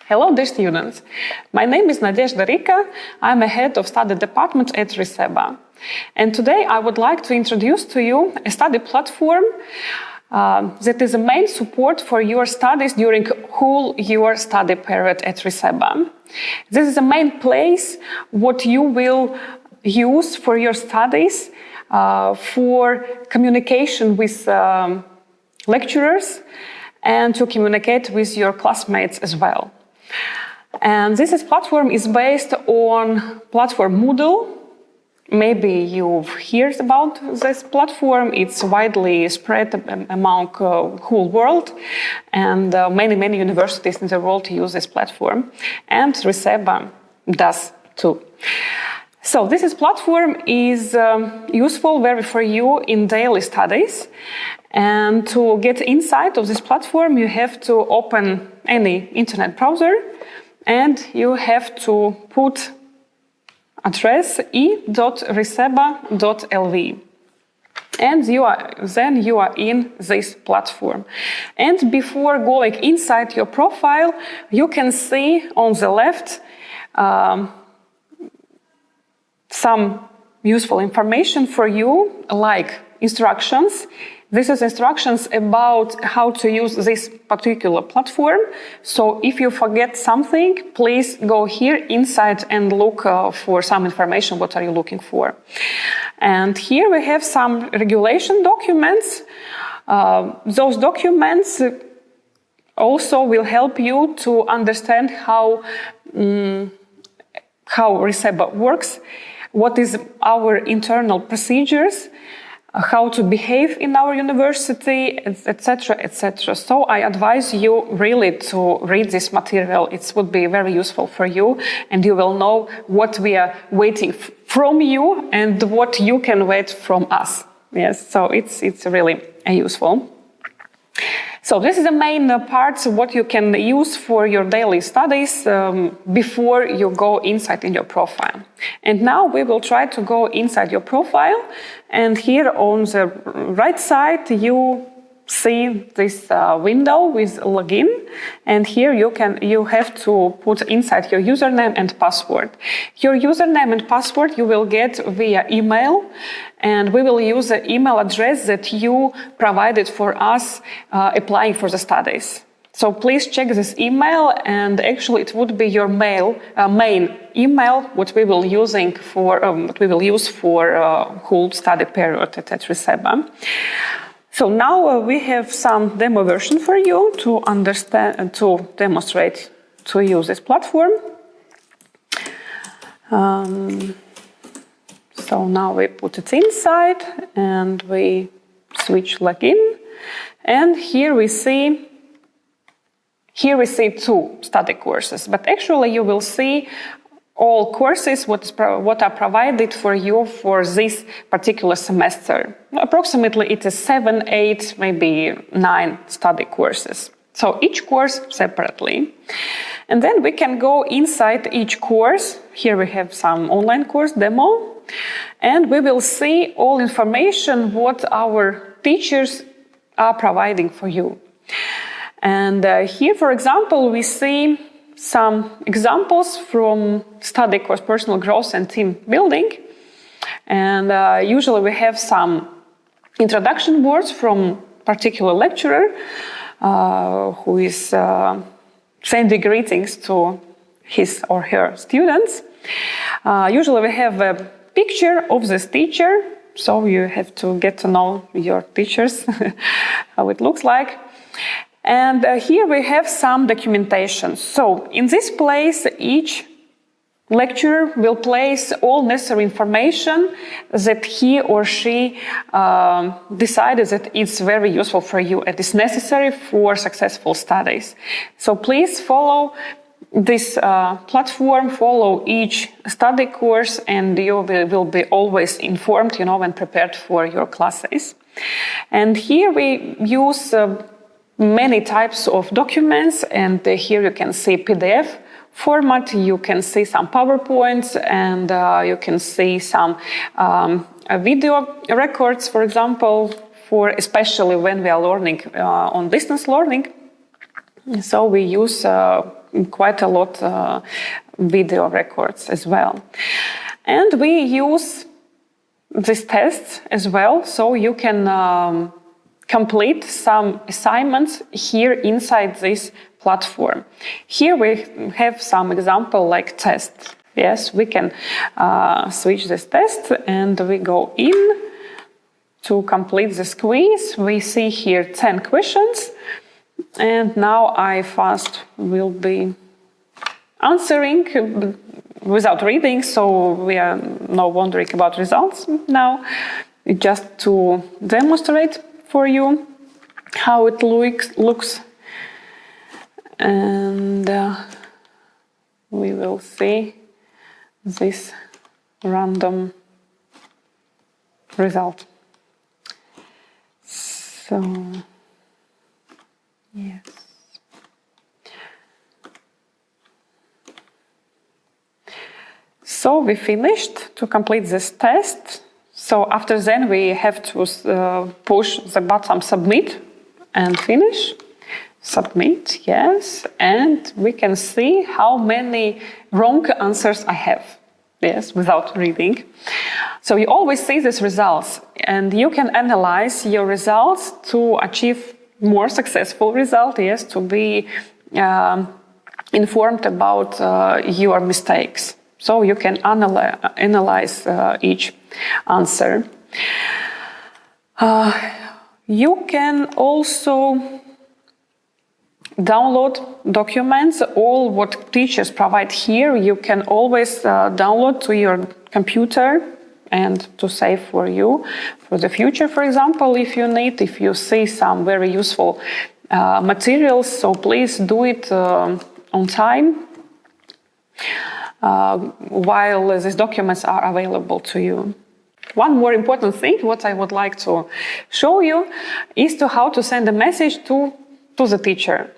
Hello, dear students. My name is Nadezhda Rika. I'm a head of study department at e.riseba. And today I would like to introduce to you a study platform that is a main support for your studies during whole your study period at e.riseba. This is the main place what you will use for your studies, for communication with lecturers and to communicate with your classmates as well. And this platform is based on platform Moodle. Maybe you've heard about this platform. It's widely spread among whole world, and many universities in the world use this platform, and e.riseba does too. So this platform is useful very for you in daily studies. And to get inside of this platform, you have to open any internet browser and you have to put address e.riseba.lv. And then you are in this platform. And before going inside your profile, you can see on the left some useful information for you, like instructions. This is instructions about how to use this particular platform. So if you forget something, please go here inside and look for some information. What are you looking for? And here we have some regulation documents. Those documents also will help you to understand how e.riseba works, what is our internal procedures, how to behave in our university, etc., etc. So I advise you really to read this material. It would be very useful for you, and you will know what we are waiting from you and what you can wait from us. Yes, so it's really useful. So this is the main parts of what you can use for your daily studies before you go inside in your profile. And now we will try to go inside your profile. And here on the right side, you see this window with login. And here you have to put inside your username and password. Your username and password you will get via email. And we will use the email address that you provided for us applying for the studies. So please check this email, and actually it would be your main email what we will use for whole study period at e.riseba. So now we have some demo version for you to understand and to demonstrate to use this platform. So now we put it inside and we switch login, and here we see two study courses, but actually you will see all courses what are provided for you for this particular semester. Approximately it is 7, 8, maybe 9 study courses. So each course separately. And then we can go inside each course. Here we have some online course demo. And we will see all information what our teachers are providing for you. And here, for example, we see some examples from study course Personal Growth and Team Building. And usually we have some introduction words from particular lecturer who is sending greetings to his or her students. Usually we have a picture of this teacher, so you have to get to know your teachers, how it looks like. And here we have some documentation. So in this place, each lecturer will place all necessary information that he or she decided that it's very useful for you and is necessary for successful studies. So please follow this platform, follow each study course, and you will be always informed, and prepared for your classes. And here we use many types of documents, and here you can see PDF format, you can see some PowerPoints, and you can see some video records, for example, for especially when we are learning on distance learning. So we use quite a lot video records as well. And we use these tests as well, so you can complete some assignments here inside this platform. Here we have some example like tests. Yes, we can switch this test and we go in to complete this quiz. We see here 10 questions, and now I first will be answering without reading, so we are not wondering about results now. Just to demonstrate for you how it looks. And we will see this random result. So, yes. So we finished to complete this test. So after then we have to push the button submit and finish. Submit, yes, and we can see how many wrong answers I have, yes, without reading. So you always see these results, and you can analyze your results to achieve more successful result, yes, to be informed about your mistakes. So you can analyze each answer. You can also download documents. All what teachers provide here, you can always download to your computer and to save for you for the future, for example, if you see some very useful materials. So please do it on time while these documents are available to you. One more important thing, what I would like to show you, is how to send a message to the teacher.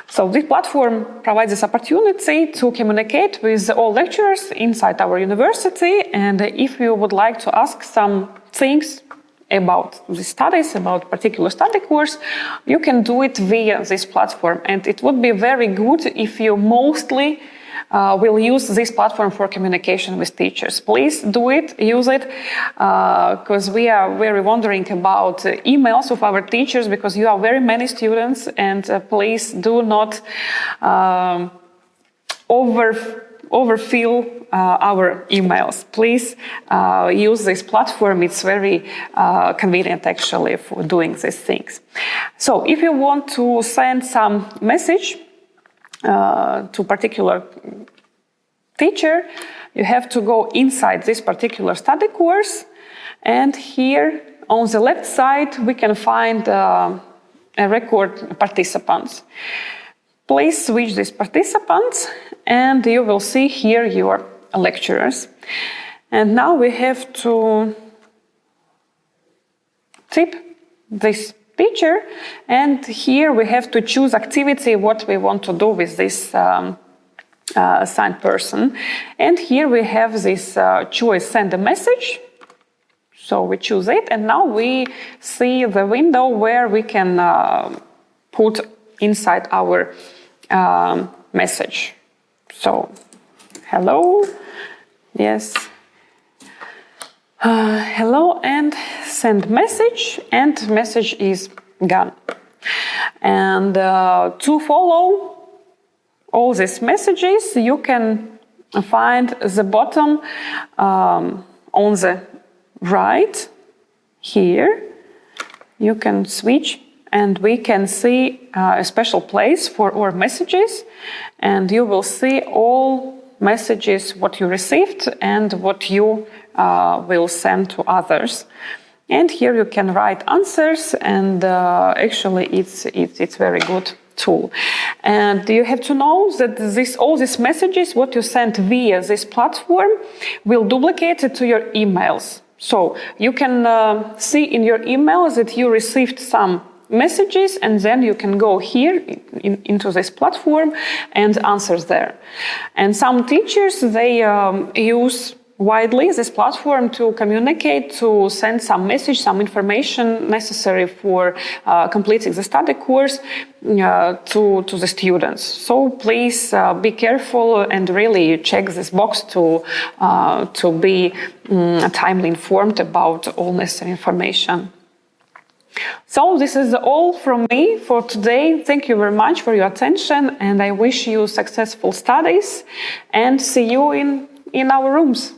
So this platform provides this opportunity to communicate with all lecturers inside our university, and if you would like to ask some things about the studies, about particular study course, you can do it via this platform. And it would be very good if you mostly will use this platform for communication with teachers. Please do it, use it, because we are very wondering about emails of our teachers, because you are very many students, and please do not overfill our emails. Please use this platform. It's very convenient actually for doing these things. So if you want to send some message to particular teacher, you have to go inside this particular study course, and here on the left side we can find a record participants. Please switch these participants and you will see here your lecturers. And now we have to tip this teacher, and here we have to choose activity, what we want to do with this assigned person. And here we have this choice, send a message. So we choose it, and now we see the window where we can put inside our message. So, hello, yes, hello, and send message, and message is gone. And to follow all these messages, you can find the bottom on the right here. You can switch, and we can see a special place for our messages, and you will see all messages what you received and what you will send to others. And here you can write answers, and actually it's very good tool. And you have to know that all these messages what you sent via this platform will duplicate it to your emails. So you can see in your emails that you received some messages, and then you can go here into this platform and answers there. And some teachers, they use widely this platform to communicate, to send some message, some information necessary for completing the study course to the students. So please be careful and really check this box to be timely informed about all necessary information. So this is all from me for today. Thank you very much for your attention, and I wish you successful studies and see you in our rooms.